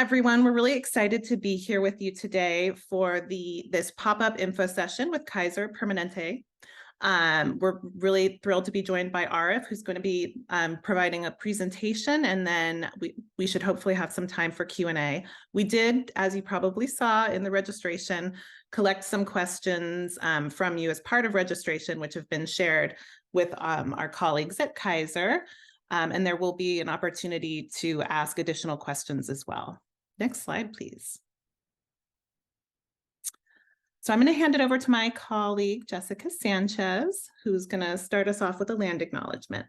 everyone. We're really excited to be here with you today for this pop-up info session with Kaiser Permanente. We're really thrilled to be joined by Arif, who's going to be providing a presentation, and then we should hopefully have some time for Q&A. We did, as you probably saw in the registration, collect some questions from you as part of registration, which have been shared with our colleagues at Kaiser. And there will be an opportunity to ask additional questions as well. Next slide, please. So I'm going to hand it over to my colleague, Jessica Sanchez, who's going to start us off with a land acknowledgement.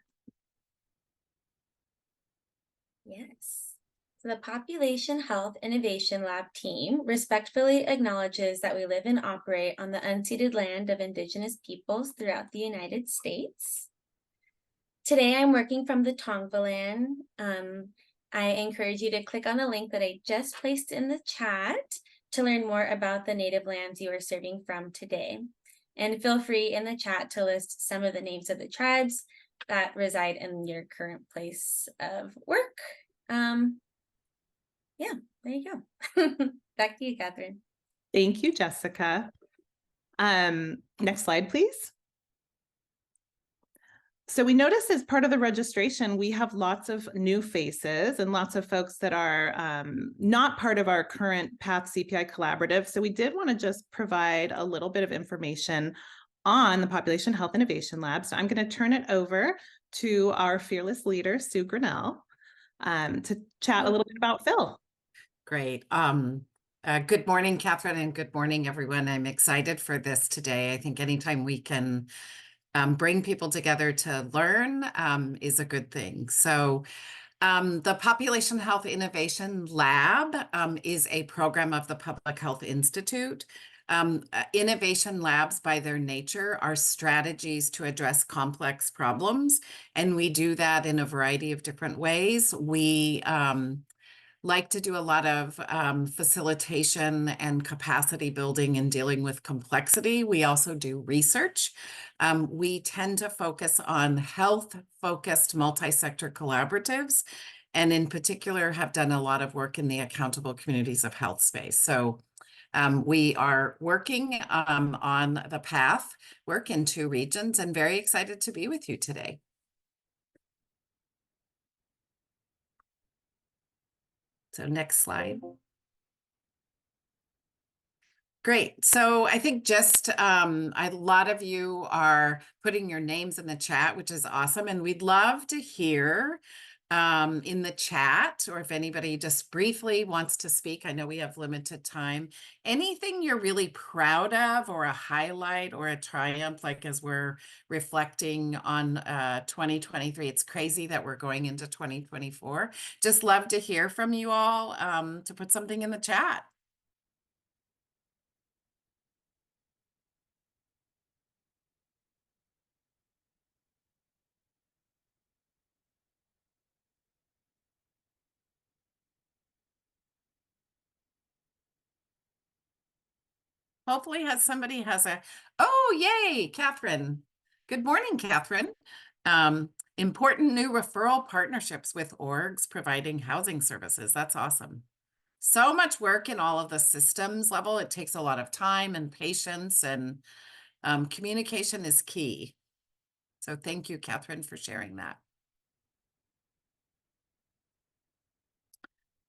Yes. So the Population Health Innovation Lab team respectfully acknowledges that we live and operate on the unceded land of Indigenous peoples throughout the United States. Today, I'm working from the Tongva land. I encourage you to click on the link that I just placed in the chat to learn more about the native lands you are serving from today. And feel free in the chat to list some of the names of the tribes that reside in your current place of work. Yeah, there you go. Back to you, Catherine. Thank you, Jessica. Next slide, please. So we noticed as part of the registration, we have lots of new faces and lots of folks that are not part of our current Path CPI collaborative. So we did want to just provide a little bit of information on the Population Health Innovation Lab. So I'm going to turn it over to our fearless leader, Sue Grinnell, to chat a little bit about Phil. Great. Good morning, Catherine, and good morning, everyone. I'm excited for this today. I think anytime we can bring people together to learn is a good thing. So the Population Health Innovation Lab is a program of the Public Health Institute. Innovation labs, by their nature, are strategies to address complex problems, and we do that in a variety of different ways. We like to do a lot of facilitation and capacity building and dealing with complexity. We also do research. We tend to focus on health-focused multi-sector collaboratives, and in particular have done a lot of work in the accountable communities of health space. So we are working on the PATH work in 2 regions, and very excited to be with you today. So next slide. Great. So I think just a lot of you are putting your names in the chat, which is awesome. And we'd love to hear in the chat, or if anybody just briefly wants to speak. I know we have limited time. Anything you're really proud of, or a highlight or a triumph, like as we're reflecting on 2023. It's crazy that we're going into 2024. Just love to hear from you all, to put something in the chat. Hopefully somebody has oh, yay, Catherine. Good morning, Catherine. Important new referral partnerships with orgs providing housing services. That's awesome. So much work in all of the systems level. It takes a lot of time and patience, and communication is key. So thank you, Catherine, for sharing that.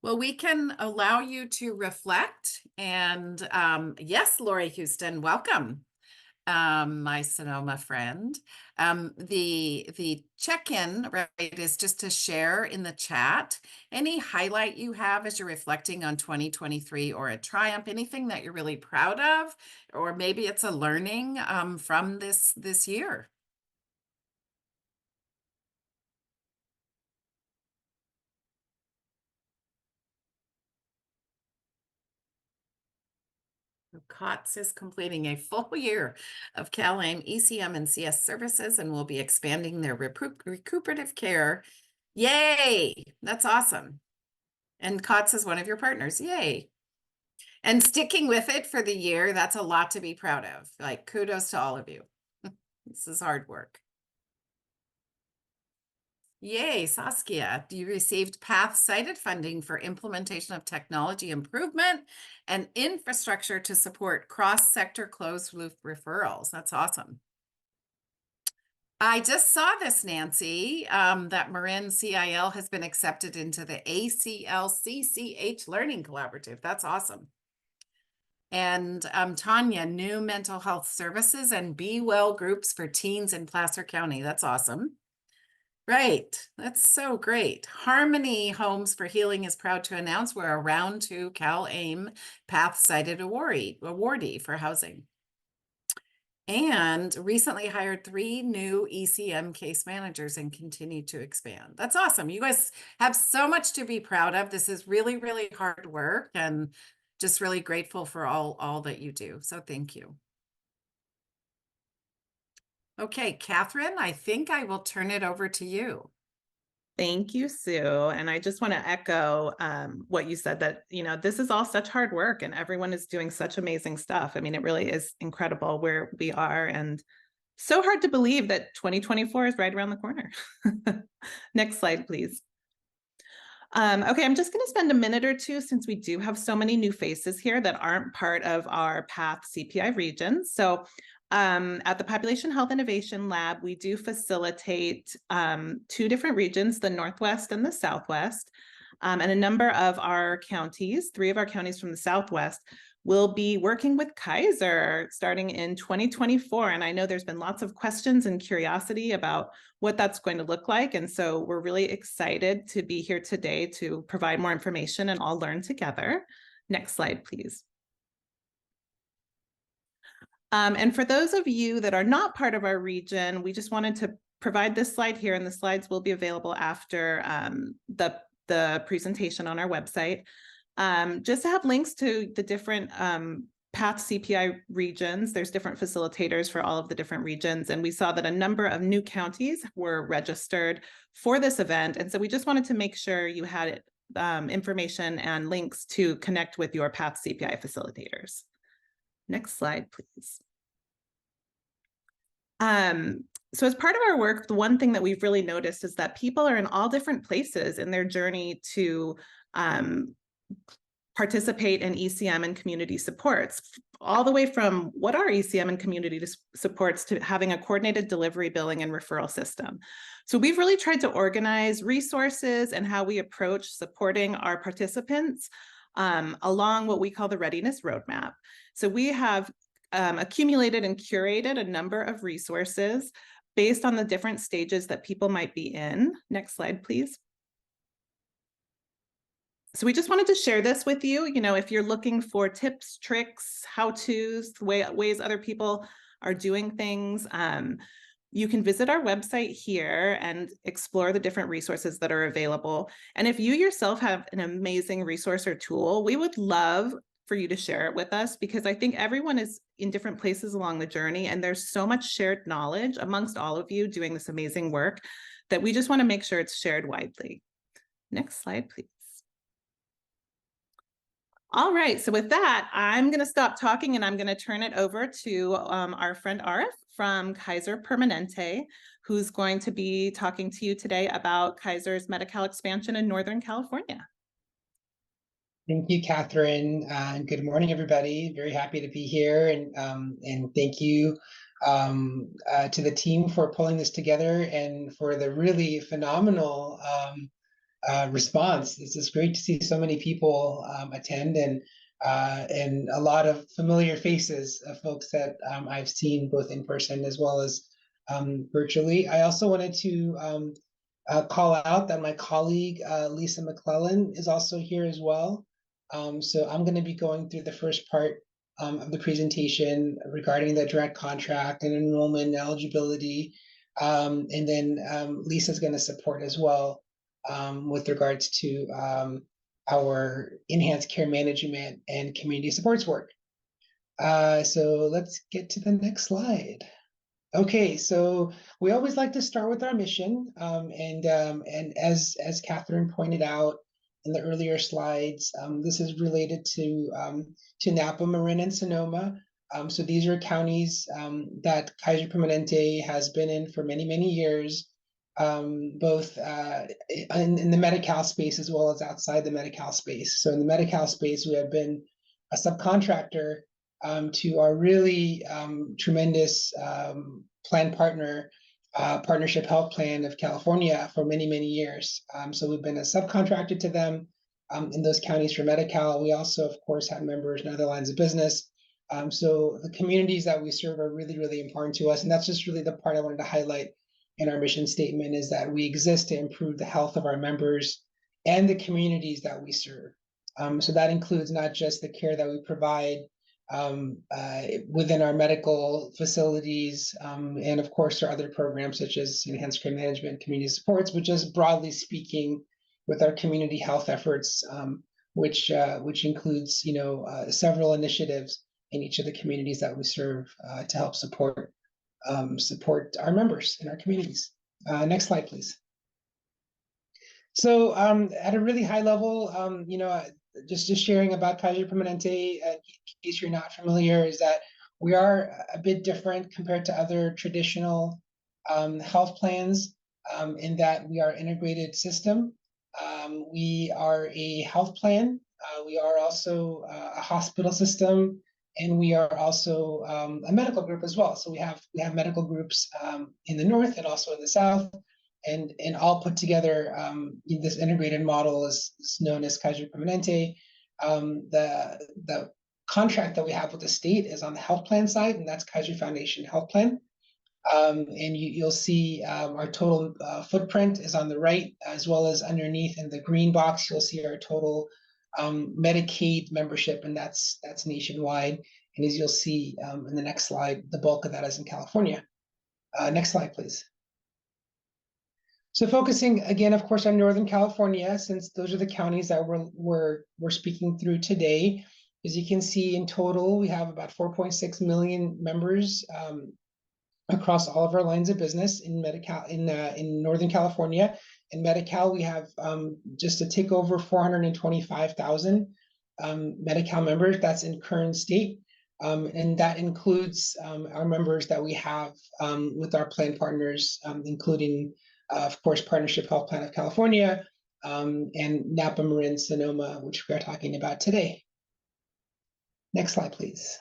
Well, we can allow you to reflect. And yes, Lori Houston, welcome, my Sonoma friend. The check-in, right, is just to share in the chat any highlight you have as you're reflecting on 2023, or a triumph, anything that you're really proud of, or maybe it's a learning from this year. COTS is completing a full year of CalAIM, ECM, and CS services, and will be expanding their recuperative care. Yay! That's awesome. And COTS is one of your partners. Yay! And sticking with it for the year, that's a lot to be proud of. Like, kudos to all of you. This is hard work. Yay, Saskia, you received path-cited funding for implementation of technology improvement and infrastructure to support cross-sector closed-loop referrals. That's awesome. I just saw this, Nancy, that Marin CIL has been accepted into the ACLCCH Learning Collaborative. That's awesome. And Tanya, new mental health services and Be Well groups for teens in Placer County. That's awesome. Right. That's so great. Harmony Homes for Healing is proud to announce we're a round 2 CalAIM path-cited awardee for housing. And recently hired 3 new ECM case managers and continue to expand. That's awesome. You guys have so much to be proud of. This is really, really hard work, and just really grateful for all that you do. So thank you. Okay, Catherine, I think I will turn it over to you. Thank you, Sue. And I just want to echo what you said, that, this is all such hard work and everyone is doing such amazing stuff. I mean, it really is incredible where we are, and so hard to believe that 2024 is right around the corner. Next slide, please. Okay, I'm just going to spend a minute or two, since we do have so many new faces here that aren't part of our PATH CPI regions. So at the Population Health Innovation Lab, we do facilitate 2 different regions, the Northwest and the Southwest. And a number of our counties, 3 of our counties from the Southwest, will be working with Kaiser starting in 2024. And I know there's been lots of questions and curiosity about what that's going to look like. And so we're really excited to be here today to provide more information and all learn together. Next slide, please. And for those of you that are not part of our region, we just wanted to provide this slide here, and the slides will be available after the presentation on our website. Just to have links to the different PATH CPI regions. There's different facilitators for all of the different regions, and we saw that a number of new counties were registered for this event, and so we just wanted to make sure you had information and links to connect with your PATH CPI facilitators. Next slide, please. So as part of our work, the one thing that we've really noticed is that people are in all different places in their journey to participate in ECM and community supports, all the way from what are ECM and community supports to having a coordinated delivery, billing, and referral system. So we've really tried to organize resources and how we approach supporting our participants along what we call the readiness roadmap. So we have accumulated and curated a number of resources based on the different stages that people might be in. Next slide, please. So we just wanted to share this with you. If you're looking for tips, tricks, how-tos, ways other people are doing things, you can visit our website here and explore the different resources that are available. And if you yourself have an amazing resource or tool, we would love for you to share it with us, because I think everyone is in different places along the journey, and there's so much shared knowledge amongst all of you doing this amazing work that we just want to make sure it's shared widely. Next slide, please. All right, so with that, I'm going to stop talking and I'm going to turn it over to our friend Arif from Kaiser Permanente, who's going to be talking to you today about Kaiser's Medi-Cal expansion in Northern California. Thank you, Catherine. Good morning, everybody. Very happy to be here, and thank you to the team for pulling this together and for the really phenomenal response. This is great to see so many people attend, and a lot of familiar faces of folks that I've seen both in person as well as virtually. I also wanted to call out that my colleague Lisa McClellan is also here as well. So I'm going to be going through the first part of the presentation regarding the direct contract and enrollment and eligibility. And then Lisa's going to support as well with regards to our enhanced care management and community supports work. So let's get to the next slide. Okay, so we always like to start with our mission, and as Catherine pointed out in the earlier slides, this is related to Napa, Marin, and Sonoma. So these are counties that Kaiser Permanente has been in for many, many years. both in the Medi-Cal space as well as outside the Medi-Cal space. So in the Medi-Cal space, we have been a subcontractor to our really tremendous plan partner, Partnership Health Plan of California for many, many years. So we've been a subcontractor to them in those counties for Medi-Cal. We also, of course, have members in other lines of business. So the communities that we serve are really, really important to us. And that's just really the part I wanted to highlight in our mission statement, is that we exist to improve the health of our members and the communities that we serve. So that includes not just the care that we provide within our medical facilities, and of course, there are other programs such as enhanced care management, community supports, but just broadly speaking, with our community health efforts, which includes several initiatives in each of the communities that we serve to help support our members in our communities. Next slide, please. So at a really high level, just sharing about Kaiser Permanente, in case you're not familiar, is that we are a bit different compared to other traditional health plans in that we are an integrated system. We are a health plan. We are also a hospital system, and we are also a medical group as well. So we have medical groups in the north and also in the south, and all put together. This integrated model is known as Kaiser Permanente. The contract that we have with the state is on the health plan side, and that's Kaiser Foundation Health Plan. And you'll see our total footprint is on the right, as well as underneath in the green box, you'll see our total Medicaid membership, and that's nationwide. And as you'll see in the next slide, the bulk of that is in California. Next slide, please. So focusing again, of course, on Northern California, since those are the counties that we're speaking through today. As you can see, in total, we have about 4.6 million members across all of our lines of business in Medi-Cal in Northern California. In Medi-Cal, we have just a tick over 425,000 Medi-Cal members. That's in current state. And that includes our members that we have with our plan partners, including, of course, Partnership Health Plan of California and Napa, Marin, Sonoma, which we are talking about today. Next slide, please.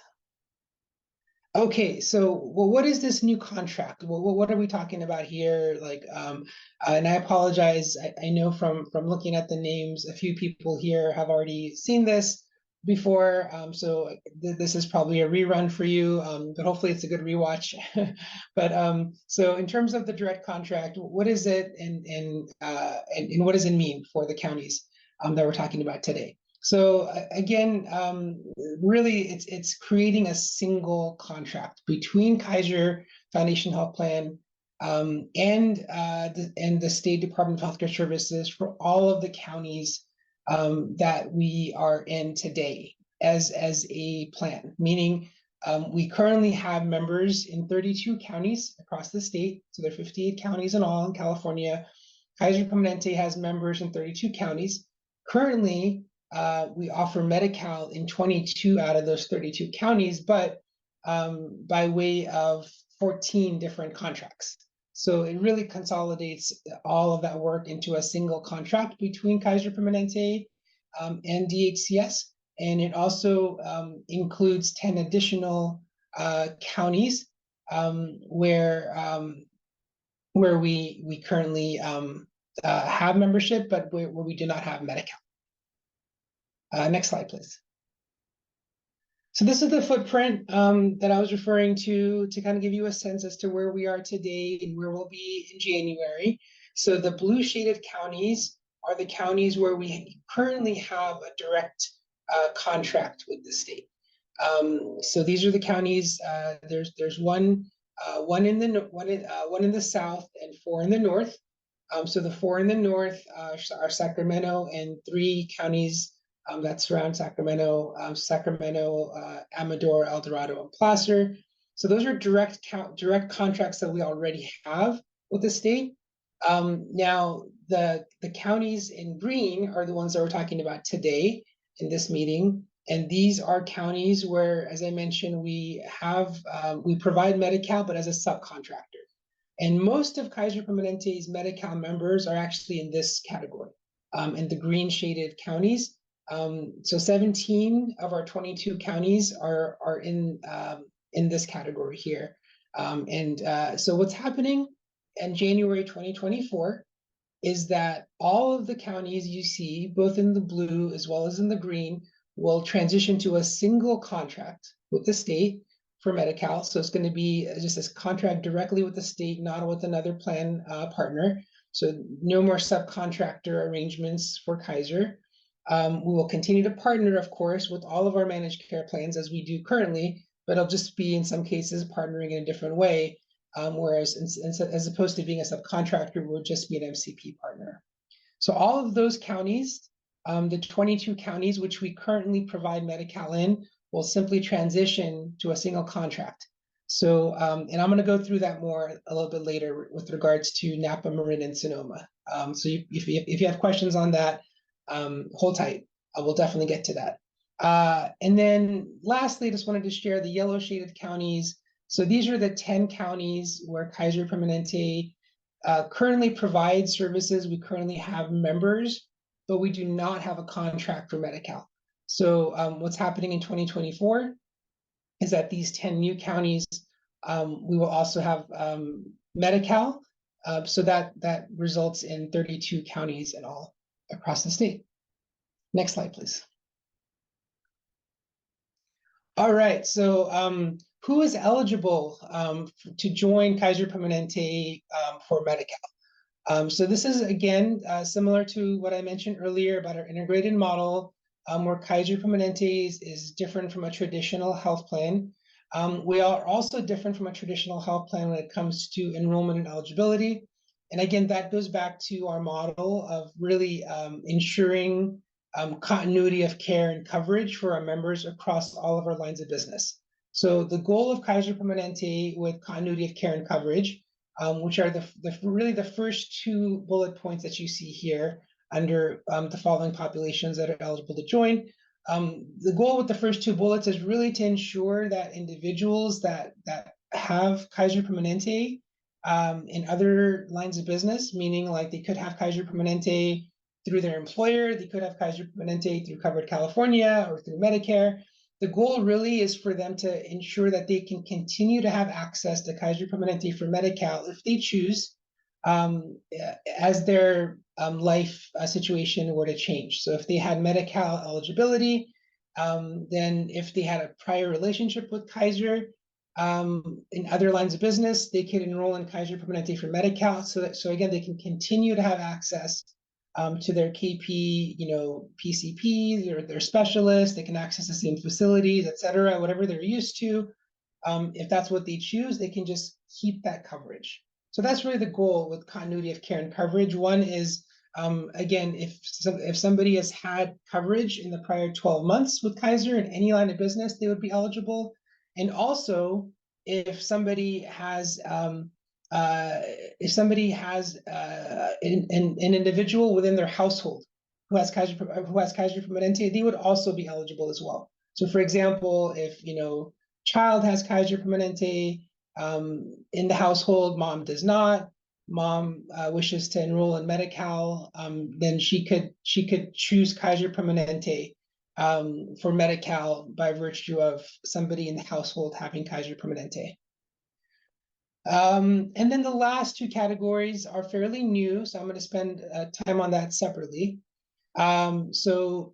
Okay, so what is this new contract? What are we talking about here? And I apologize. I know from looking at the names, a few people here have already seen this before, so this is probably a rerun for you, but hopefully it's a good rewatch. But so in terms of the direct contract, what is it, and what does it mean for the counties that we're talking about today? So again, really, it's creating a single contract between Kaiser Foundation Health Plan and the State Department of Healthcare Services for all of the counties that we are in today as a plan. Meaning, we currently have members in 32 counties across the state. So there are 58 counties in all in California. Kaiser Permanente has members in 32 counties. Currently, we offer Medi-Cal in 22 out of those 32 counties, but by way of 14 different contracts. So it really consolidates all of that work into a single contract between Kaiser Permanente and DHCS. And it also includes 10 additional counties where we currently have membership, but where we do not have Medi-Cal. Next slide, please. So this is the footprint that I was referring to kind of give you a sense as to where we are today and where we'll be in January. So the blue shaded counties are the counties where we currently have a direct contract with the state. So these are the counties. There's one in the south and 4 in the north. So the 4 in the north are Sacramento and 3 counties that surround Sacramento, Amador, El Dorado, and Placer. So those are direct contracts that we already have with the state. Now, the counties in green are the ones that we're talking about today in this meeting. And these are counties where, as I mentioned, we provide Medi-Cal, but as a subcontractor. And most of Kaiser Permanente's Medi-Cal members are actually in this category, in the green shaded counties. So 17 of our 22 counties are in this category here. So what's happening in January 2024 is that all of the counties you see, both in the blue as well as in the green, will transition to a single contract with the state for Medi-Cal. So it's going to be just a contract directly with the state, not with another plan partner. So no more subcontractor arrangements for Kaiser. We will continue to partner, of course, with all of our managed care plans as we do currently, but it'll just be in some cases partnering in a different way. Whereas as opposed to being a subcontractor, we'll just be an MCP partner. So all of those counties, the 22 counties which we currently provide Medi-Cal in, will simply transition to a single contract. So, and I'm going to go through that more a little bit later with regards to Napa, Marin, and Sonoma. So if you have questions on that, hold tight. I will definitely get to that. And then lastly, I just wanted to share the yellow shaded counties. So these are the 10 counties where Kaiser Permanente currently provides services. We currently have members, but we do not have a contract for Medi-Cal. So what's happening in 2024 is that these 10 new counties, we will also have Medi-Cal. So that results in 32 counties in all across the state. Next slide, please. All right, so who is eligible to join Kaiser Permanente for Medi-Cal? So this is, again, similar to what I mentioned earlier about our integrated model, where Kaiser Permanente is different from a traditional health plan. We are also different from a traditional health plan when it comes to enrollment and eligibility. And again, that goes back to our model of really ensuring continuity of care and coverage for our members across all of our lines of business. So the goal of Kaiser Permanente with continuity of care and coverage, which are really the first two bullet points that you see here under the following populations that are eligible to join. The goal with the first two bullets is really to ensure that individuals that have Kaiser Permanente in other lines of business, meaning like they could have Kaiser Permanente through their employer, they could have Kaiser Permanente through Covered California or through Medicare. The goal really is for them to ensure that they can continue to have access to Kaiser Permanente for Medi-Cal if they choose, as their life situation were to change. So if they had Medi-Cal eligibility, then if they had a prior relationship with Kaiser in other lines of business, they could enroll in Kaiser Permanente for Medi-Cal. So again, they can continue to have access to their KP, PCPs or their specialists. They can access the same facilities, et cetera, whatever they're used to. If that's what they choose, they can just keep that coverage. So that's really the goal with continuity of care and coverage. One is, again, if somebody has had coverage in the prior 12 months with Kaiser in any line of business, they would be eligible. And also, if somebody has an individual within their household who has Kaiser Permanente, they would also be eligible as well. So, for example, if child has Kaiser Permanente in the household, mom does not. Mom wishes to enroll in Medi-Cal, then she could choose Kaiser Permanente for Medi-Cal by virtue of somebody in the household having Kaiser Permanente. And then the last two categories are fairly new, so I'm going to spend time on that separately. So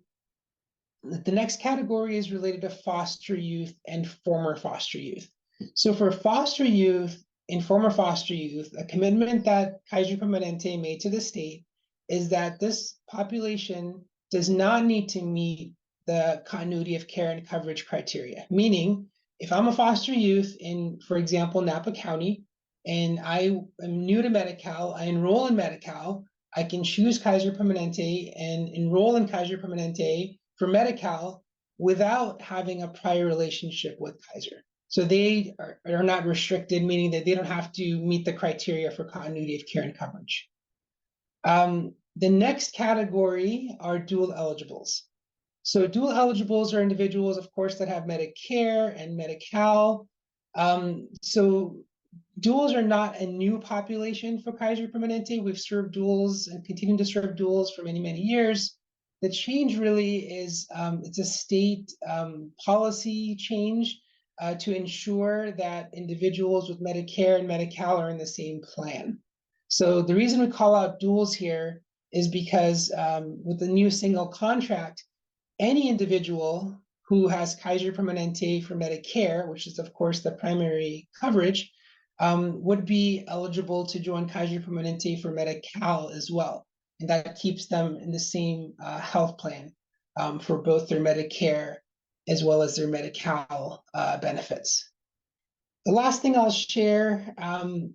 the next category is related to foster youth and former foster youth. So for foster youth and former foster youth, a commitment that Kaiser Permanente made to the state is that this population does not need to meet the continuity of care and coverage criteria. Meaning, if I'm a foster youth in, for example, Napa County, and I am new to Medi-Cal, I enroll in Medi-Cal, I can choose Kaiser Permanente and enroll in Kaiser Permanente for Medi-Cal without having a prior relationship with Kaiser. So they are not restricted, meaning that they don't have to meet the criteria for continuity of care and coverage. The next category are dual eligibles. So dual eligibles are individuals, of course, that have Medicare and Medi-Cal. So Duals are not a new population for Kaiser Permanente. We've served duals and continue to serve duals for many, many years. The change really is it's a state policy change to ensure that individuals with Medicare and Medi-Cal are in the same plan. So the reason we call out duals here is because with the new single contract, any individual who has Kaiser Permanente for Medicare, which is of course the primary coverage, would be eligible to join Kaiser Permanente for Medi-Cal as well. And that keeps them in the same health plan for both their Medicare as well as their Medi-Cal benefits. The last thing I'll share on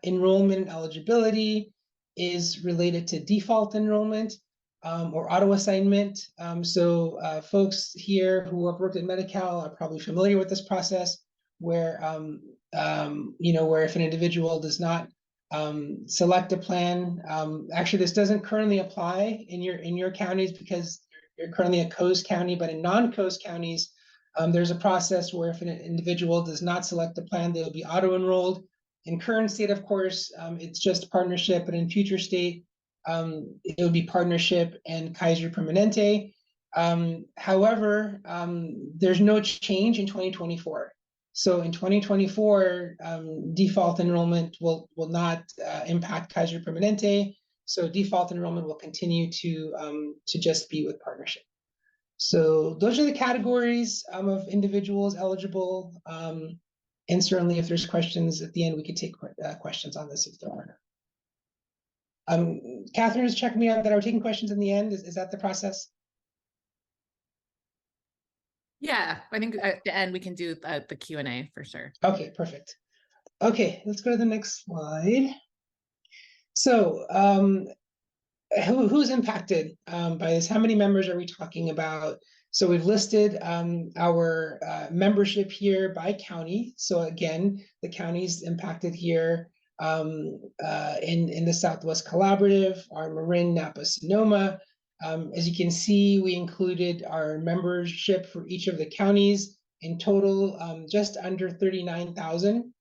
enrollment and eligibility is related to default enrollment or auto assignment. So folks here who have worked at Medi-Cal are probably familiar with this process where where if an individual does not select a plan, actually this doesn't currently apply in your counties because you're currently a coast county, but in non-coast counties, there's a process where if an individual does not select a plan, they'll be auto-enrolled. In current state, of course, it's just partnership, but in future state, it'll be partnership and Kaiser Permanente. However, there's no change in 2024. So in 2024, default enrollment will not impact Kaiser Permanente. So default enrollment will continue to just be with partnership. So those are the categories of individuals eligible. And certainly if there's questions at the end, we could take questions on this if there are. Catherine has checked me out that are taking questions in the end. Is that the process? Yeah, I think at the end we can do the Q&A for sure. Okay, perfect. Okay, let's go to the next slide. So who's impacted by this? How many members are we talking about? So we've listed our membership here by county. So again, the counties impacted here in the Southwest Collaborative, our Marin, Napa, Sonoma. As you can see, we included our membership for each of the counties. In total, just under 39,000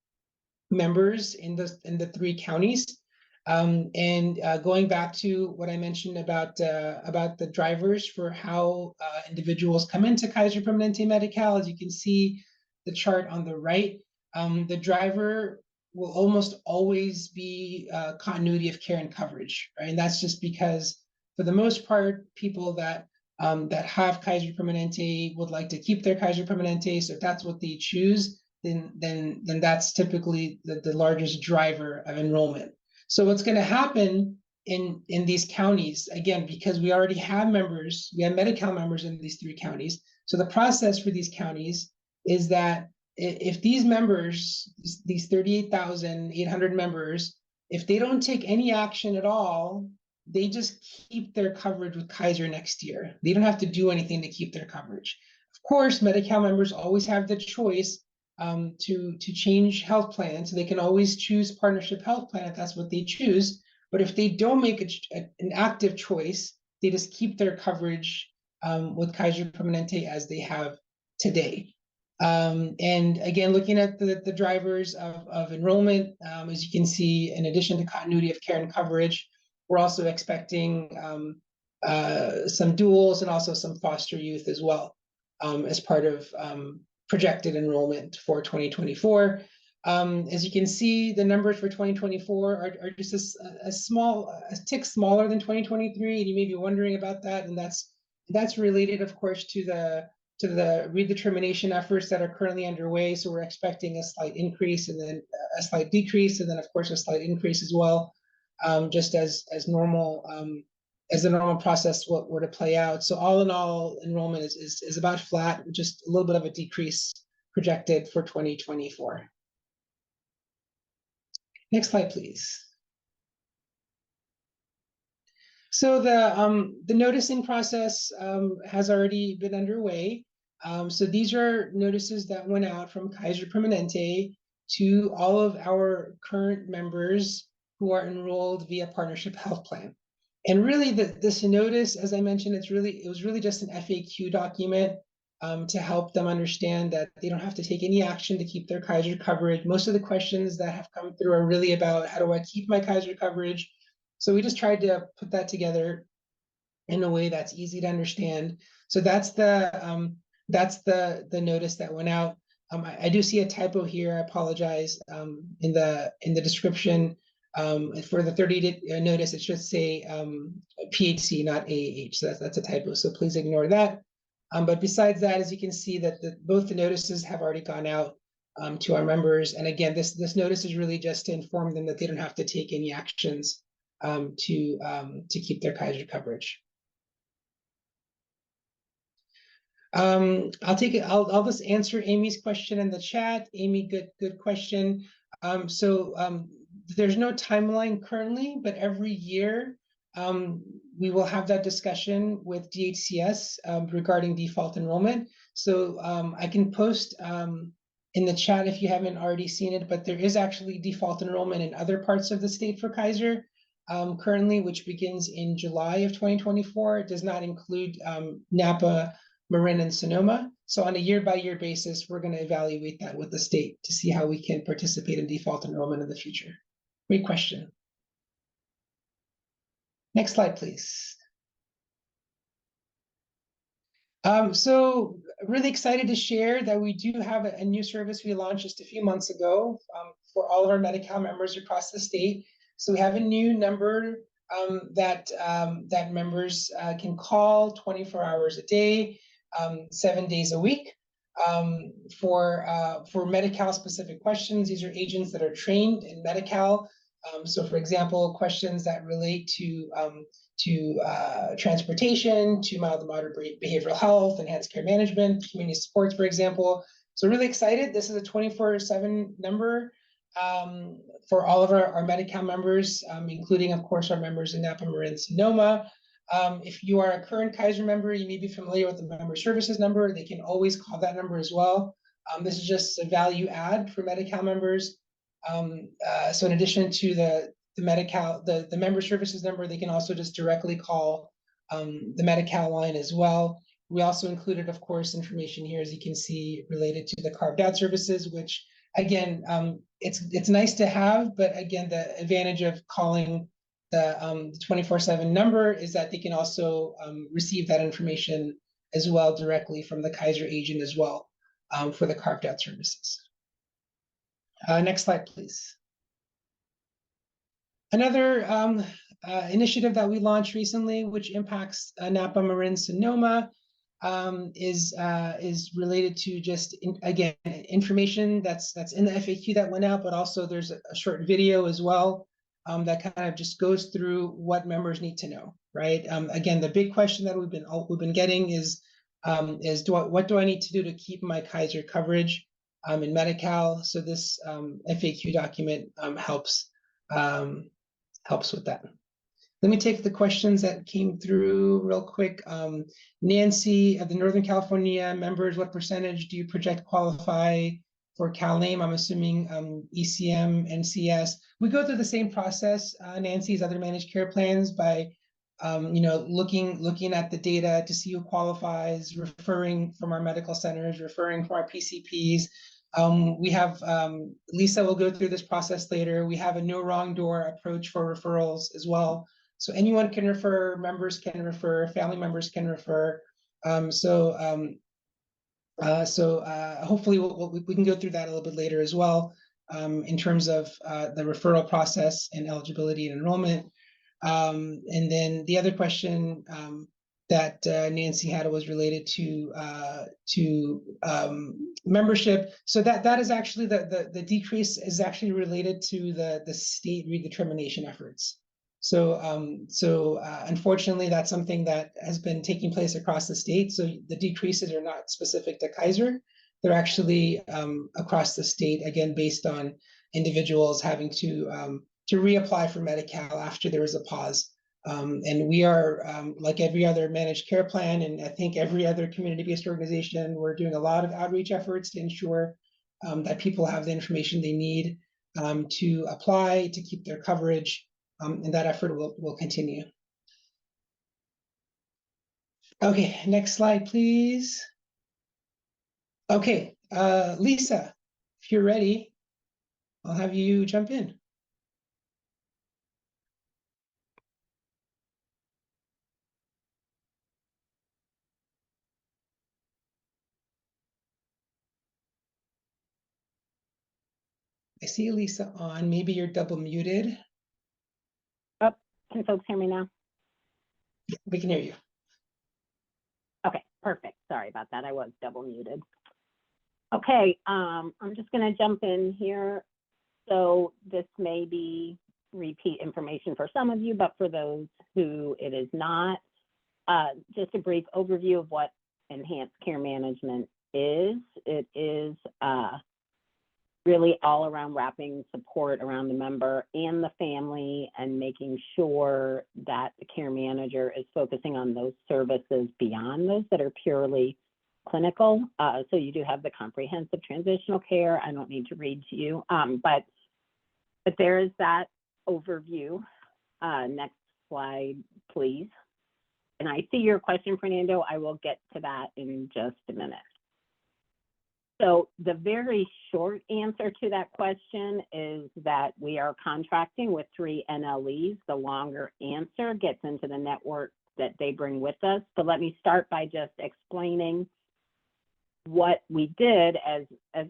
members in the three counties. Going back to what I mentioned about the drivers for how individuals come into Kaiser Permanente Medi-Cal, as you can see the chart on the right, the driver will almost always be continuity of care and coverage, right? And that's just because for the most part, people that have Kaiser Permanente would like to keep their Kaiser Permanente. So if that's what they choose, then that's typically the largest driver of enrollment. So what's going to happen in these counties, again, because we already have members, we have Medi-Cal members in these three counties. So the process for these counties is that if these members, these 38,800 members, if they don't take any action at all, they just keep their coverage with Kaiser next year. They don't have to do anything to keep their coverage. Of course, Medi-Cal members always have the choice to change health plans. So they can always choose partnership health plan if that's what they choose. But if they don't make an active choice, they just keep their coverage with Kaiser Permanente as they have today. And again, looking at the drivers of enrollment, as you can see, in addition to continuity of care and coverage, we're also expecting some duals and also some foster youth as well as part of projected enrollment for 2024. As you can see, the numbers for 2024 are just a tick smaller than 2023, and you may be wondering about that, and that's related, of course, to the redetermination efforts that are currently underway. So we're expecting a slight increase and then a slight decrease, and then of course a slight increase as well, just as normal. As the normal process were to play out. So all in all, enrollment is about flat, just a little bit of a decrease projected for 2024. Next slide, please. So the noticing process has already been underway. So these are notices that went out from Kaiser Permanente to all of our current members who are enrolled via partnership health plan. And really, this notice, as I mentioned, it was really just an FAQ document. to help them understand that they don't have to take any action to keep their Kaiser coverage. Most of the questions that have come through are really about how do I keep my Kaiser coverage? So we just tried to put that together in a way that's easy to understand. So that's the notice that went out. I do see a typo here. I apologize. In the description for the 30-day notice, it should say PHC, not AAH. So that's a typo. So please ignore that. But besides that, as you can see, that both the notices have already gone out to our members. And again, this notice is really just to inform them that they don't have to take any actions to keep their Kaiser coverage. I'll just answer Amy's question in the chat. Amy, good question. There's no timeline currently, but every year we will have that discussion with DHCS regarding default enrollment. So I can post in the chat if you haven't already seen it, but there is actually default enrollment in other parts of the state for Kaiser currently, which begins in July of 2024. It does not include Napa, Marin, and Sonoma. So on a year-by-year basis, we're going to evaluate that with the state to see how we can participate in default enrollment in the future. Great question. Next slide, please. So really excited to share that we do have a new service we launched just a few months ago for all of our Medi-Cal members across the state. So we have a new number that members can call 24 hours a day, 7 days a week for Medi-Cal specific questions. These are agents that are trained in Medi-Cal. So for example, questions that relate to transportation, to mild to moderate behavioral health, enhanced care management, community supports, for example. So really excited. This is a 24/7 number for all of our Medi-Cal members, including, of course, our members in Napa, Marin, Sonoma. If you are a current Kaiser member, you may be familiar with the member services number. They can always call that number as well. This is just a value add for Medi-Cal members. So in addition to the Medi-Cal, the member services number, they can also just directly call the Medi-Cal line as well. We also included, of course, information here, as you can see, related to the carved out services, which again, it's nice to have, but again, the advantage of calling the 24/7 number is that they can also receive that information as well directly from the Kaiser agent as well for the carved out services. Next slide, please. Another initiative that we launched recently, which impacts Napa, Marin, Sonoma, is related to just again information that's in the FAQ that went out, but also there's a short video as well that kind of just goes through what members need to know. Right. Again, the big question that we've been getting is what do I need to do to keep my Kaiser coverage in Medi-Cal? So this FAQ document helps with that. Let me take the questions that came through real quick. Nancy of the Northern California members, what percentage do you project qualify for CalAIM? I'm assuming ECM, NCS. We go through the same process, Nancy, as other managed care plans by looking at the data to see who qualifies, referring from our medical centers, referring from our PCPs. We have Lisa will go through this process later. We have a no wrong door approach for referrals as well. So anyone can refer, members can refer, family members can refer. Hopefully we can go through that a little bit later as well in terms of the referral process and eligibility and enrollment. And then the other question that Nancy had was related to membership. So that is actually the decrease is actually related to the state redetermination efforts. So unfortunately, that's something that has been taking place across the state. So the decreases are not specific to Kaiser. They're actually across the state, again, based on individuals having to reapply for Medi-Cal after there was a pause. And we are, like every other managed care plan, and I think every other community-based organization, we're doing a lot of outreach efforts to ensure that people have the information they need to apply, to keep their coverage, and that effort will continue. Okay, next slide, please. Okay, Lisa, if you're ready, I'll have you jump in. I see Lisa on. Maybe you're double muted. Oh, can folks hear me now? We can hear you. Okay, perfect. Sorry about that. I was double muted. Okay, I'm just going to jump in here. So this may be repeat information for some of you, but for those who it is not, just a brief overview of what enhanced care management is. It is really all around wrapping support around the member and the family and making sure that the care manager is focusing on those services beyond those that are purely clinical. So you do have the comprehensive transitional care. I don't need to read to you, but there is that overview. Next slide, please. And I see your question, Fernando. I will get to that in just a minute. So the very short answer to that question is that we are contracting with 3 NLEs. The longer answer gets into the network that they bring with us. So let me start by just explaining what we did. As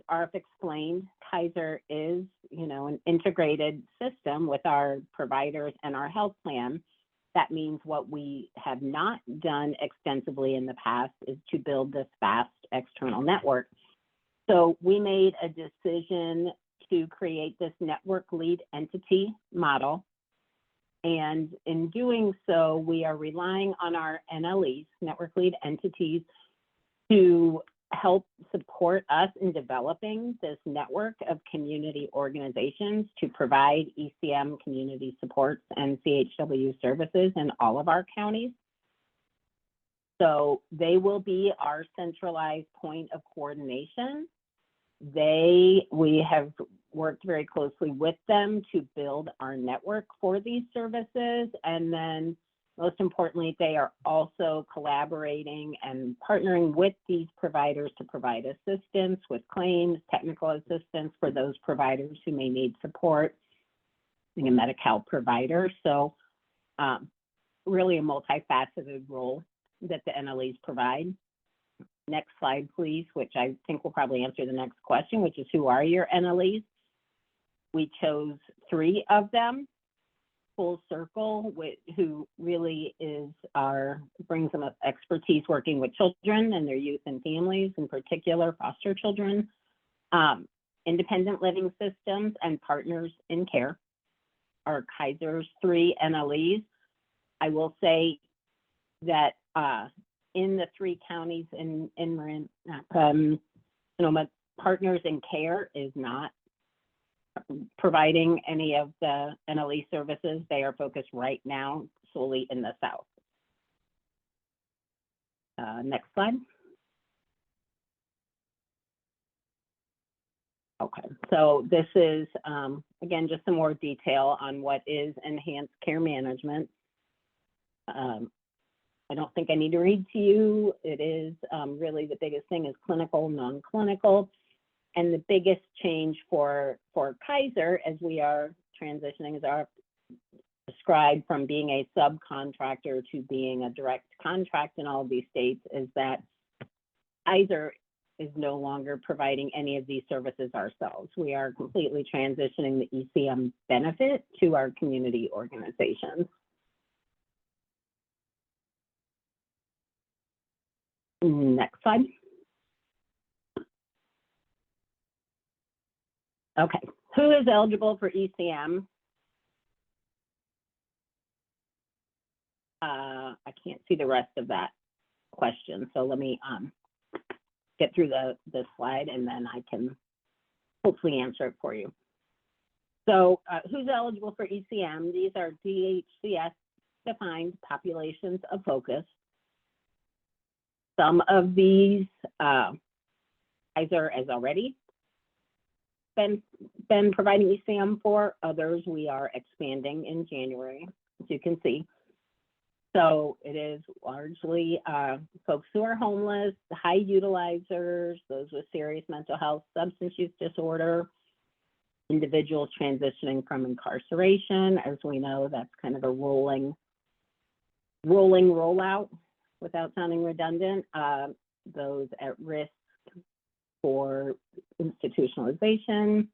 Arif explained, Kaiser is, an integrated system with our providers and our health plan. That means what we have not done extensively in the past is to build this vast external network. So we made a decision to create this network lead entity model. And in doing so, we are relying on our NLEs, network lead entities, to help support us in developing this network of community organizations to provide ECM community supports and CHW services in all of our counties. So they will be our centralized point of coordination. We have worked very closely with them to build our network for these services. And then most importantly, they are also collaborating and partnering with these providers to provide assistance with claims, technical assistance for those providers who may need support, being a Medi-Cal provider. So really a multifaceted role that the NLEs provide. Next slide, please, which I think will probably answer the next question, which is who are your NLEs? We chose 3 of them. Full Circle, who really brings them expertise working with children and their youth and families, in particular foster children, independent living systems, and Partners in Care are Kaiser's 3 NLEs. I will say that in the 3 counties in Sonoma, Partners in Care is not providing any of the NLE services. They are focused right now solely in the South. Next slide. Okay, so this is, again, just some more detail on what is enhanced care management. I don't think I need to read to you. It is really the biggest thing is clinical, non-clinical. And the biggest change for Kaiser as we are transitioning, as our described from being a subcontractor to being a direct contract in all of these states, is that Kaiser is no longer providing any of these services ourselves. We are completely transitioning the ECM benefit to our community organizations. Next slide. Okay, who is eligible for ECM? I can't see the rest of that question, so let me get through the slide and then I can hopefully answer it for you. So who's eligible for ECM? These are DHCS defined populations of focus. Some of these Kaiser has already been providing ECM for. Others we are expanding in January, as you can see. So it is largely folks who are homeless, high utilizers, those with serious mental health, substance use disorder, individuals transitioning from incarceration. As we know, that's kind of a rolling rollout without sounding redundant. Those at risk for institutionalization,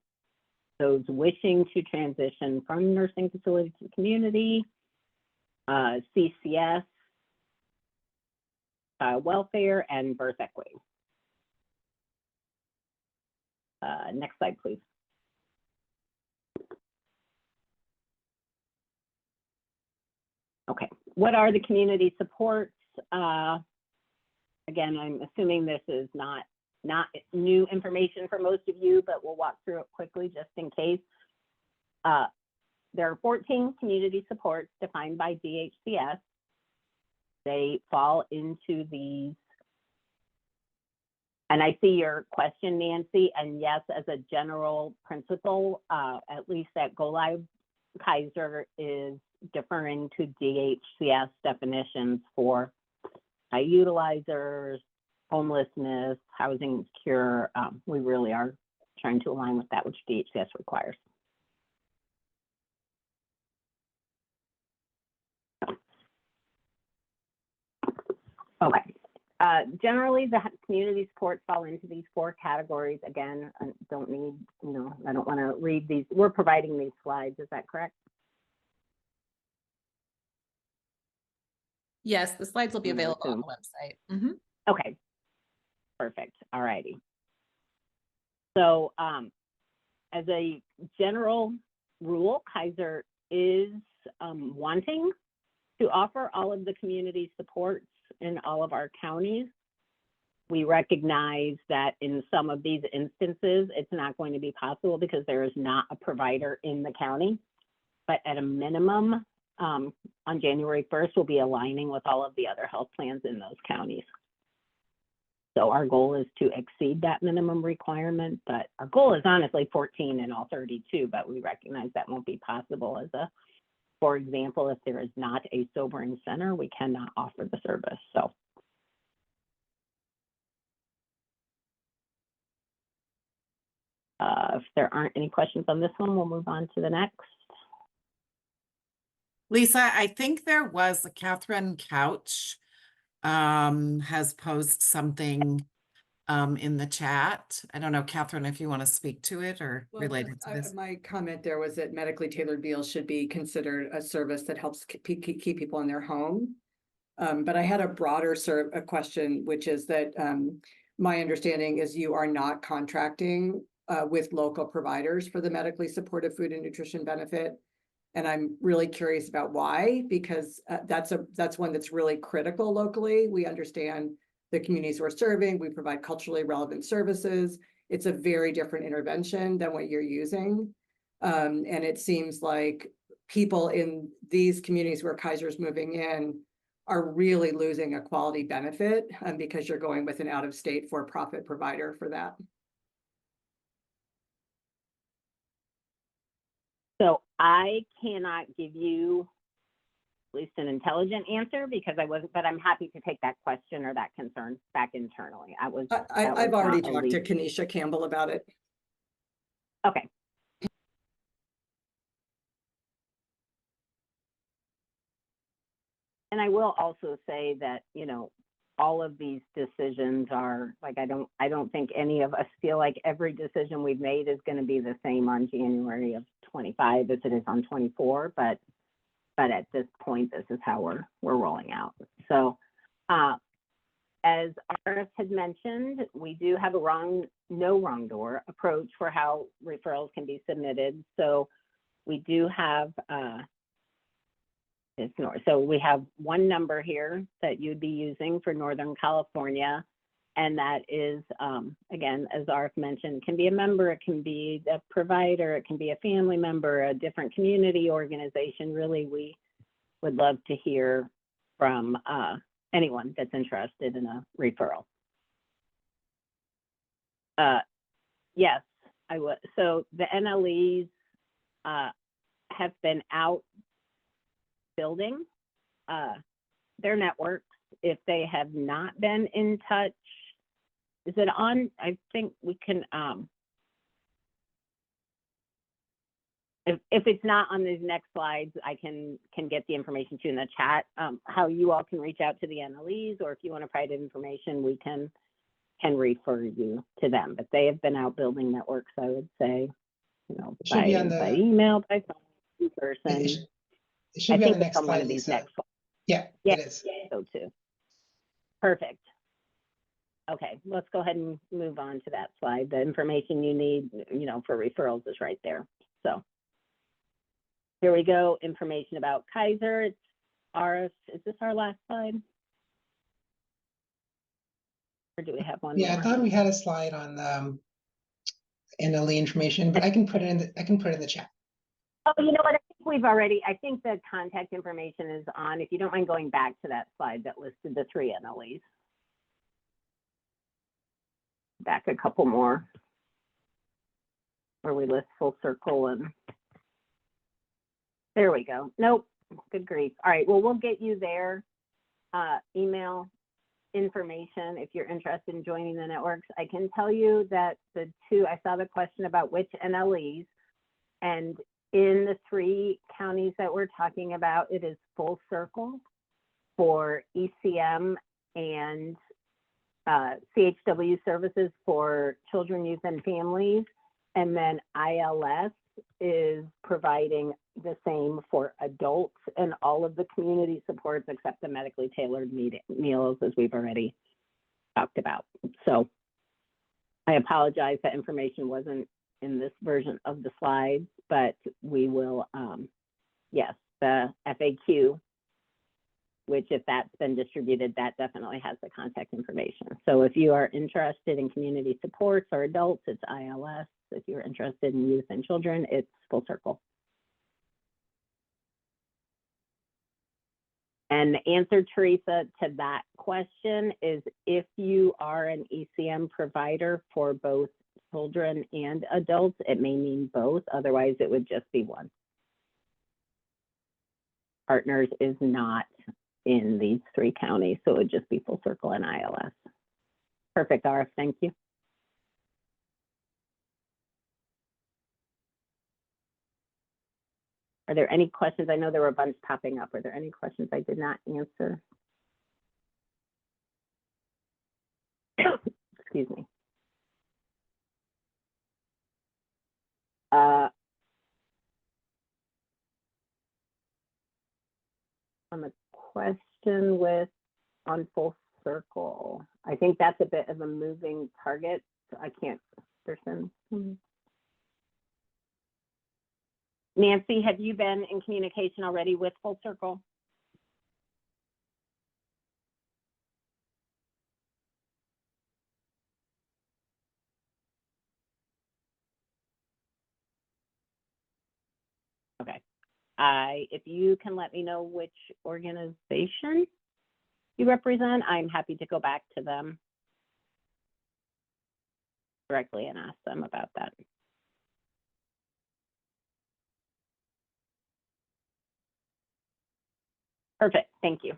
those wishing to transition from nursing facility to the community, CCS, welfare, and birth equity. Next slide, please. Okay, what are the community supports? Again, I'm assuming this is not new information for most of you, but we'll walk through it quickly just in case. There are 14 community supports defined by DHCS. They fall into these, and I see your question, Nancy, and yes, as a general principle, at least at Go Live, Kaiser is deferring to DHCS definitions for high utilizers, homelessness, housing secure. We really are trying to align with that which DHCS requires. Okay. Generally, the community supports fall into these 4 categories. Again, I don't need, I don't want to read these. We're providing these slides. Is that correct? Yes, the slides will be available on the website. Mm-hmm. Okay, perfect. All righty. So as a general rule, Kaiser is wanting to offer all of the community supports in all of our counties. We recognize that in some of these instances, it's not going to be possible because there is not a provider in the county. But at a minimum, on January 1st, we'll be aligning with all of the other health plans in those counties. So our goal is to exceed that minimum requirement, but our goal is honestly 14 in all 32, but we recognize that won't be possible as a, for example, if there is not a sobering center, we cannot offer the service. So. If there aren't any questions on this one, we'll move on to the next. Lisa, I think there was a Catherine Couch has posted something in the chat. I don't know, Catherine, if you want to speak to it or related to this. My comment there was that medically tailored meals should be considered a service that helps keep people in their home. But I had a broader a question, which is that my understanding is you are not contracting with local providers for the medically supported food and nutrition benefit. And I'm really curious about why, because that's one that's really critical locally. We understand the communities we're serving. We provide culturally relevant services. It's a very different intervention than what you're using. And it seems like people in these communities where Kaiser's moving in are really losing a quality benefit because you're going with an out-of-state for-profit provider for that. So I cannot give you at least an intelligent answer because I wasn't, but I'm happy to take that question or that concern back internally. I've already talked to Kenesha Campbell about it. Okay. And I will also say that, all of these decisions are like, I don't think any of us feel like every decision we've made is going to be the same on January of 25 as it is on 24, but at this point, this is how we're rolling out. So as Arif had mentioned, we do have a no wrong door approach for how referrals can be submitted. So we do have so we have one number here that you'd be using for Northern California, and that is, again, as Arif mentioned, it can be a member, it can be a provider, it can be a family member, a different community organization. Really, we would love to hear from anyone that's interested in a referral. Yes, I would. So the NLEs have been out building. their networks. If they have not been in touch, is it on? I think we can, if it's not on these next slides, I can get the information to you in the chat, how you all can reach out to the NLEs, or if you want to private information, we can refer you to them. But they have been out building networks, I would say, you know, It should be on by the, email, by phone, in person. it should I be on think the it's next on one slide, of these Lisa. next slides. Yeah, Yeah, it is. so too. Perfect. Okay, let's go ahead and move on to that slide. The information you need, you know, for referrals is right there. So here we go. Information about Kaiser. It's ours. Is this our last slide? Or do we have one Yeah, more? I thought we had a slide on NLE information, but I can put it in the chat. Oh, you know what? I think the contact information is on. If you don't mind going back to that slide that listed the 3 NLEs. Back a couple more, where we list Full Circle, and there we go. Nope, good grief. All right, well, we'll get you their email information if you're interested in joining the networks. I can tell you that the 2, I saw the question about which NLEs, and in the 3 counties that we're talking about, it is Full Circle for ECM and CHW services for children, youth, and families. And then ILS is providing the same for adults and all of the community supports except the medically tailored meals, as we've already talked about. So I apologize that information wasn't in this version of the slides, but we will, yes, the FAQ, which if that's been distributed, that definitely has the contact information. So if you are interested in community supports or adults, it's ILS. If you're interested in youth and children, it's Full Circle. And the answer, Teresa, to that question is if you are an ECM provider for both children and adults, it may mean both. Otherwise, it would just be one. Partners is not in these 3 counties, so it would just be Full Circle and ILS. Perfect, RF, thank you. Are there any questions? I know there were a bunch popping up. Are there any questions I did not answer? Excuse me. On the question on Full Circle, I think that's a bit of a moving target. So I can't, person. Nancy, have you been in communication already with Full Circle? Okay. If you can let me know which organization you represent, I'm happy to go back to them directly and ask them about that. Perfect, thank you.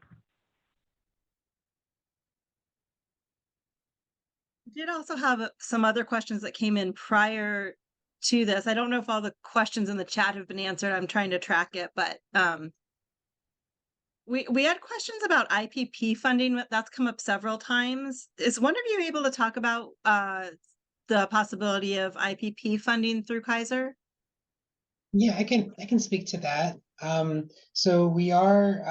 I did also have some other questions that came in prior to this. I don't know if all the questions in the chat have been answered. I'm trying to track it, but we had questions about IPP funding. That's come up several times. Is one of you able to talk about the possibility of IPP funding through Kaiser? Yeah, I can speak to that. So we are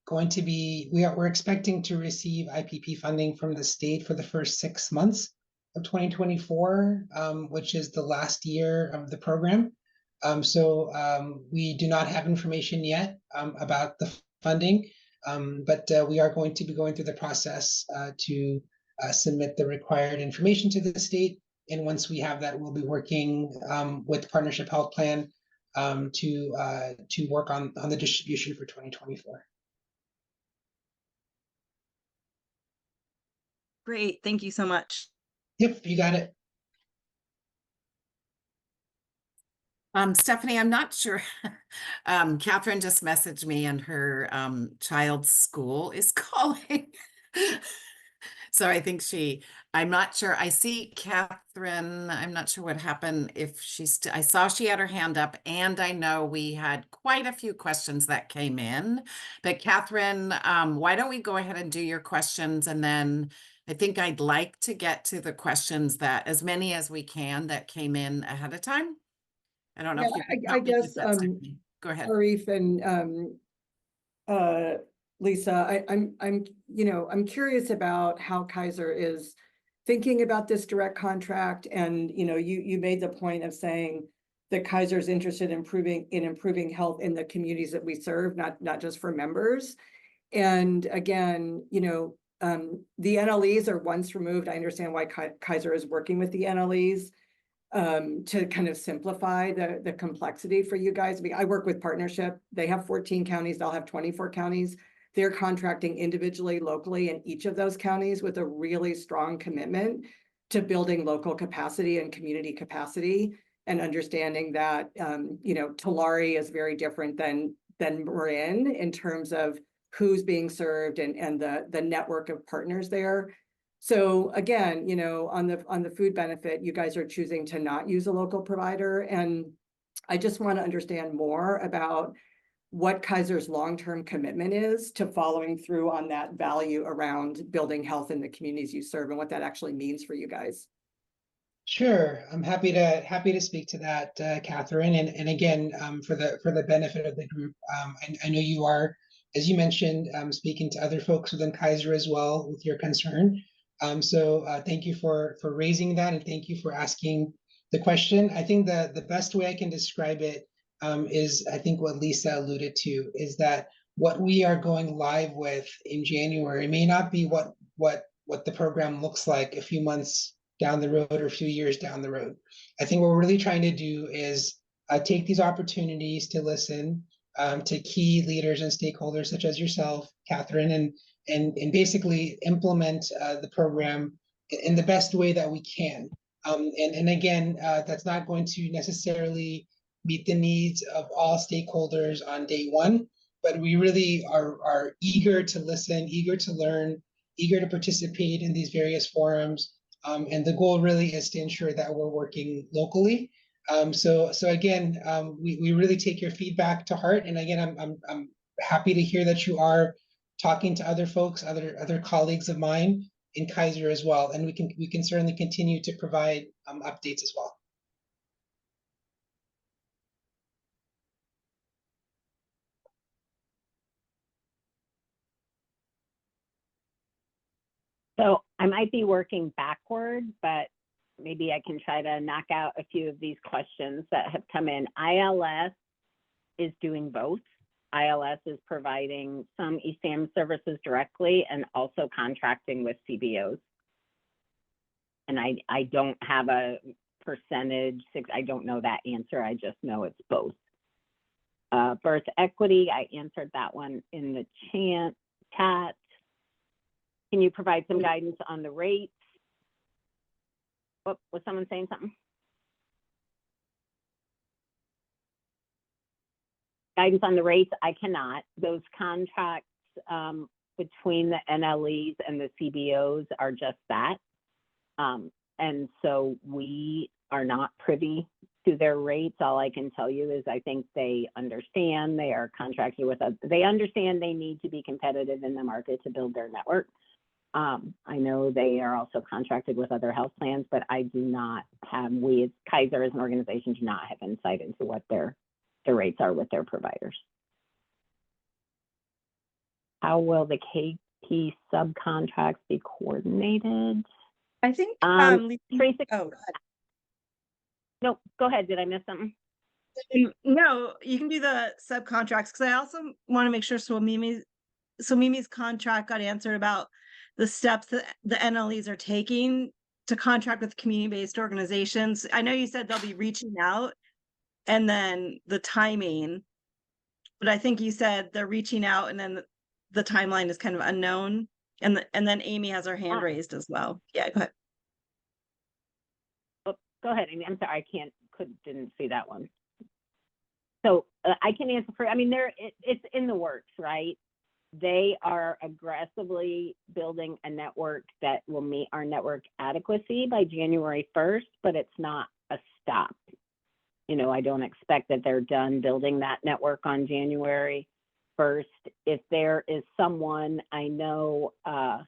we're expecting to receive IPP funding from the state for the first 6 months of 2024, which is the last year of the program. We do not have information yet about the funding, but we are going to be going through the process to submit the required information to the state. And once we have that, we'll be working with Partnership Health Plan to work on the distribution for 2024. Great, thank you so much. Yep, you got it. Stephanie, I'm not sure. Catherine just messaged me and her child's school is calling. So I think I'm not sure. I see Catherine, I'm not sure what happened if I saw she had her hand up, and I know we had quite a few questions that came in. But Catherine, why don't we go ahead and do your questions, and then I think I'd like to get to the questions that as many as we can that came in ahead of time. I don't know if you can I help me with guess, that, Stephanie. Go ahead. Arif and Lisa, I'm curious about how Kaiser is thinking about this direct contract. And, you made the point of saying that Kaiser is interested in improving health in the communities that we serve, not just for members. And again, the NLEs are once removed. I understand why Kaiser is working with the NLEs to kind of simplify the complexity for you guys. I mean, I work with partnership. They have 14 counties. They'll have 24 counties. They're contracting individually, locally in each of those counties with a really strong commitment to building local capacity and community capacity, and understanding that, Tulare is very different than Marin in terms of who's being served and the network of partners there. So again, on the food benefit, you guys are choosing to not use a local provider. And I just want to understand more about what Kaiser's long-term commitment is to following through on that value around building health in the communities you serve, and what that actually means for you guys. Sure, I'm happy to speak to that, Catherine. And again, for the benefit of the group, I know you are, as you mentioned, speaking to other folks within Kaiser as well with your concern. So thank you for raising that, and thank you for asking the question. I think the best way I can describe it is, I think what Lisa alluded to, is that what we are going live with in January may not be what the program looks like a few months down the road or a few years down the road. I think what we're really trying to do is take these opportunities to listen to key leaders and stakeholders such as yourself, Catherine, and basically implement the program in the best way that we can. And again, that's not going to necessarily meet the needs of all stakeholders on day one, but we really are eager to listen, eager to learn, eager to participate in these various forums. And the goal really is to ensure that we're working locally. So again, we really take your feedback to heart. And again, I'm happy to hear that you are talking to other folks, other colleagues of mine in Kaiser as well. And we can certainly continue to provide updates as well. So I might be working backward, but maybe I can try to knock out a few of these questions that have come in. ILS is doing both. ILS is providing some ESAM services directly and also contracting with CBOs. And I don't have a percentage, I don't know that answer. I just know it's both. Birth equity, I answered that one in the chat. Can you provide some guidance on the rates? Oh, was someone saying something? Guidance on the rates, I cannot. Those contracts between the NLEs and the CBOs are just that. And so we are not privy to their rates. All I can tell you is I think they understand they are contracting with us. They understand they need to be competitive in the market to build their network. I know they are also contracted with other health plans, but I do not have, we as Kaiser as an organization do not have insight into what their rates are with their providers. How will the KP subcontracts be coordinated? I think, Tracy, oh, go ahead. No, go ahead. Did I miss something? No, you can do the subcontracts, because I also want to make sure Mimi's contract got answered about the steps that the NLEs are taking to contract with community-based organizations. I know you said they'll be reaching out and then the timing, but I think you said they're reaching out and then the timeline is kind of unknown. And then Amy has her hand raised as well. Yeah, go ahead. Oh, go ahead, Amy. I'm sorry, didn't see that one. So I can answer for, I mean, it's in the works, right? They are aggressively building a network that will meet our network adequacy by January 1st, but it's not a stop. You know, I don't expect that they're done building that network on January 1st. If there is someone, I know I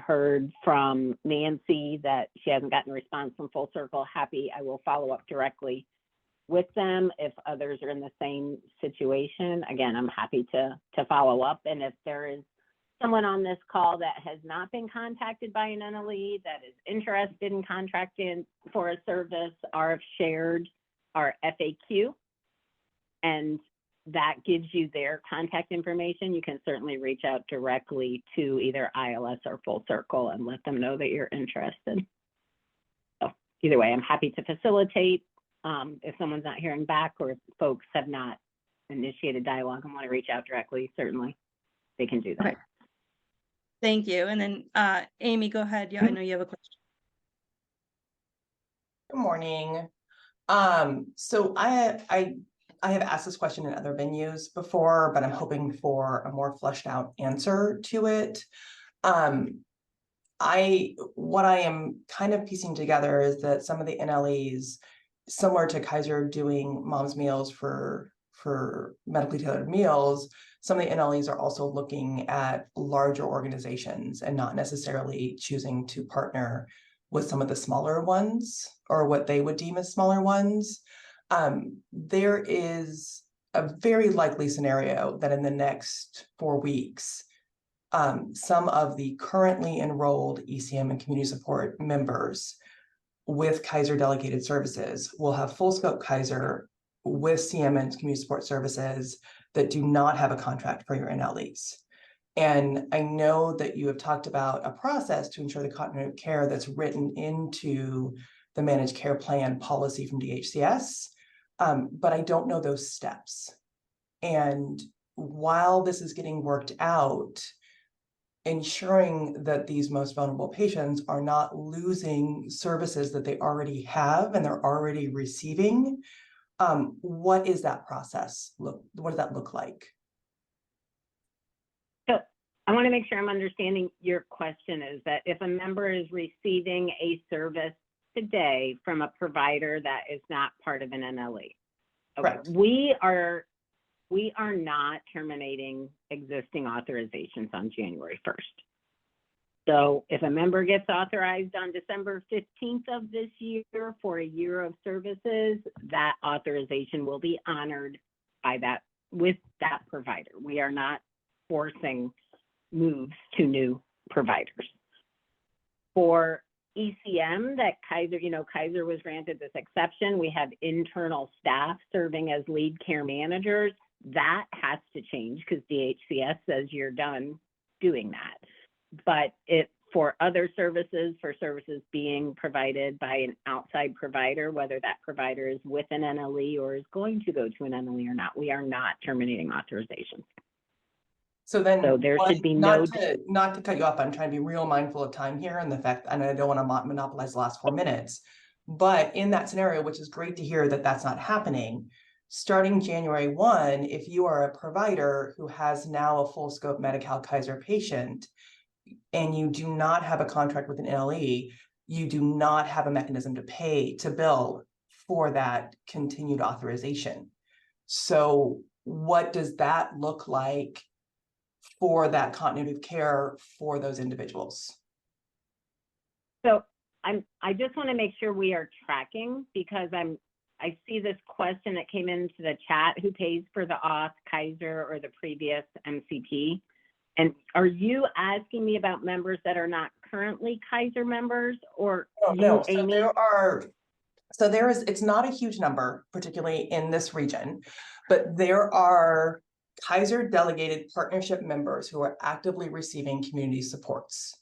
heard from Nancy that she hasn't gotten a response from Full Circle. Happy, I will follow up directly with them. If others are in the same situation, again, I'm happy to follow up. And if there is someone on this call that has not been contacted by an NLE that is interested in contracting for a service, RF shared our FAQ, and that gives you their contact information. You can certainly reach out directly to either ILS or Full Circle and let them know that you're interested. So either way, I'm happy to facilitate. If someone's not hearing back, or if folks have not initiated dialogue and want to reach out directly, certainly they can do that. Okay. Thank you. And then Amy, go ahead. Yeah, I know you have a question. Good morning. So I have asked this question in other venues before, but I'm hoping for a more fleshed out answer to it. What I am kind of piecing together is that some of the NLEs, similar to Kaiser doing mom's meals for medically tailored meals, some of the NLEs are also looking at larger organizations and not necessarily choosing to partner with some of the smaller ones, or what they would deem as smaller ones. There is a very likely scenario that in the next 4 weeks, some of the currently enrolled ECM and community support members with Kaiser delegated services will have full scope Kaiser with CM and community support services that do not have a contract for your NLEs. And I know that you have talked about a process to ensure the continuity of care that's written into the managed care plan policy from DHCS, but I don't know those steps. And while this is getting worked out, ensuring that these most vulnerable patients are not losing services that they already have and they're already receiving, what is that process? What does that look like? So I want to make sure I'm understanding your question is that if a member is receiving a service today from a provider that is not part of an NLE. Okay. Correct. We are not terminating existing authorizations on January 1st. So if a member gets authorized on December 15th of this year for a year of services, that authorization will be honored by that, with that provider. We are not forcing moves to new providers. For ECM that Kaiser, Kaiser was granted this exception. We have internal staff serving as lead care managers. That has to change because DHCS says you're done doing that. But for other services, for services being provided by an outside provider, whether that provider is with an NLE or is going to go to an NLE or not, we are not terminating authorizations. So then, there should be not to cut you off, I'm trying to be real mindful of time here and the fact, and I don't want to monopolize the last 4 minutes, but in that scenario, which is great to hear that that's not happening, starting January 1, if you are a provider who has now a full scope Medi-Cal Kaiser patient, and you do not have a contract with an NLE, you do not have a mechanism to bill for that continued authorization. So what does that look like for that continuity of care for those individuals? So I just want to make sure we are tracking, because I see this question that came into the chat: who pays for the auth, Kaiser or the previous MCP? And are you asking me about members that are not currently Kaiser members, or No. Amy? It's not a huge number, particularly in this region, but there are Kaiser delegated partnership members who are actively receiving community supports.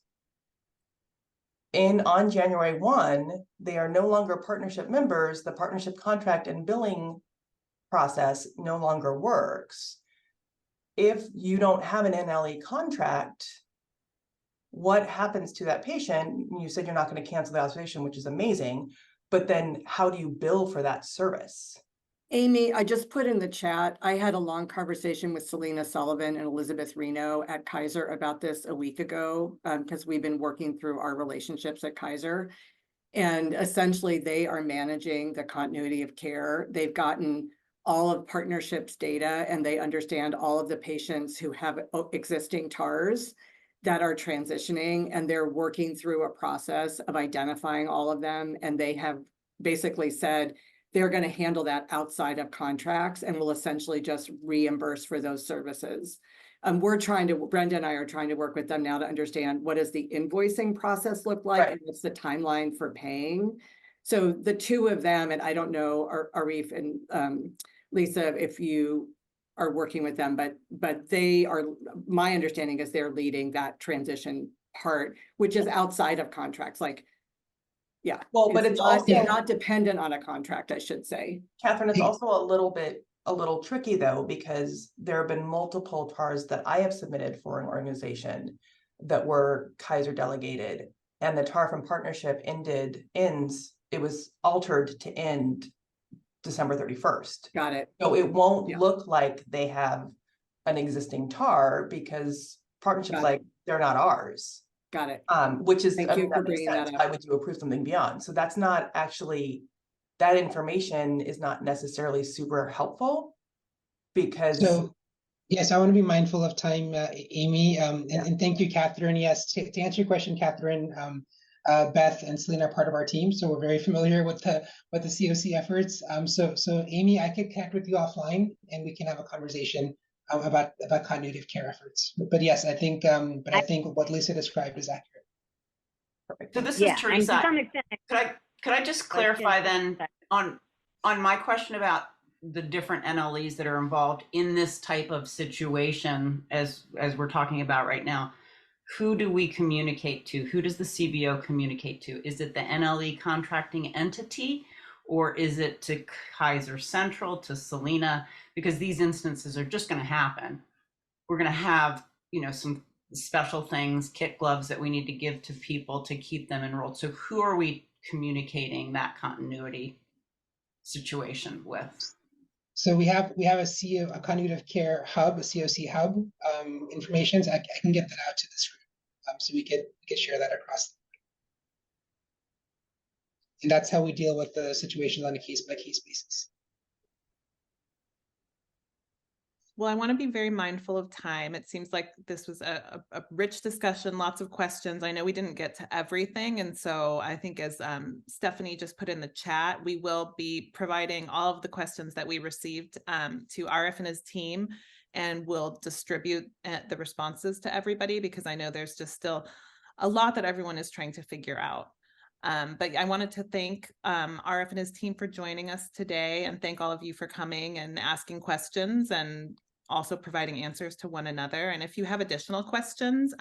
On January 1, they are no longer partnership members. The partnership contract and billing process no longer works. If you don't have an NLE contract, what happens to that patient? You said you're not going to cancel the authorization, which is amazing, but then how do you bill for that service? Amy, I just put in the chat, I had a long conversation with Selena Sullivan and Elizabeth Reno at Kaiser about this a week ago, because we've been working through our relationships at Kaiser. And essentially, they are managing the continuity of care. They've gotten all of partnerships data, and they understand all of the patients who have existing TARs that are transitioning, and they're working through a process of identifying all of them. And they have basically said they're going to handle that outside of contracts and will essentially just reimburse for those services. Brenda and I are trying to work with them now to understand what does the invoicing process look like, Right. and what's the timeline for paying. So the two of them, and I don't know, Arif and Lisa, if you are working with them, but they are, my understanding is they're leading that transition part, which is outside of contracts. Like, yeah. Well, but it's also, not dependent on a contract, I should say. Catherine, it's also a little tricky though, because there have been multiple TARs that I have submitted for an organization that were Kaiser delegated, and the TAR from partnership it was altered to end December 31st. Got it. So it won't Yeah. look like they have an existing TAR because partnership's Got like, they're not ours. Got it. Which is, Thank I you mean, for that makes bringing that sense. up. Why would you approve something beyond? So that's not actually, that information is not necessarily super helpful because So, yes, I want to be mindful of time, Amy, Yeah. and thank you, Catherine. Yes, to answer your question, Catherine, Beth and Selena are part of our team, so we're very familiar with the COC efforts. So Amy, I could connect with you offline, and we can have a conversation about continuity of care efforts. But yes, I think what Lisa described is accurate. perfect. So this Yeah, is and to Teresa. some extent, Could I just clarify then on my question about the different NLEs that are involved in this type of situation as we're talking about right now? Who do we communicate to? Who does the CBO communicate to? Is it the NLE contracting entity, or is it to Kaiser Central, to Selena? Because these instances are just going to happen. We're going to have, some special things, kit gloves that we need to give to people to keep them enrolled. So who are we communicating that continuity situation with? So we have a continuity of care hub, a COC hub, information. So I can get that out to this room, so we could share that across. And that's how we deal with the situations on a case by case basis. Well, I want to be very mindful of time. It seems like this was a rich discussion, lots of questions. I know we didn't get to everything. And so I think as Stephanie just put in the chat, we will be providing all of the questions that we received to Arif and his team, and we'll distribute the responses to everybody, because I know there's just still a lot that everyone is trying to figure out. But I wanted to thank Arif and his team for joining us today, and thank all of you for coming and asking questions and also providing answers to one another. And if you have additional questions,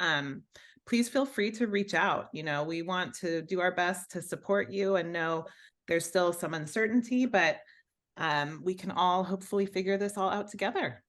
please feel free to reach out. We want to do our best to support you, and know there's still some uncertainty, but we can all hopefully figure this all out together.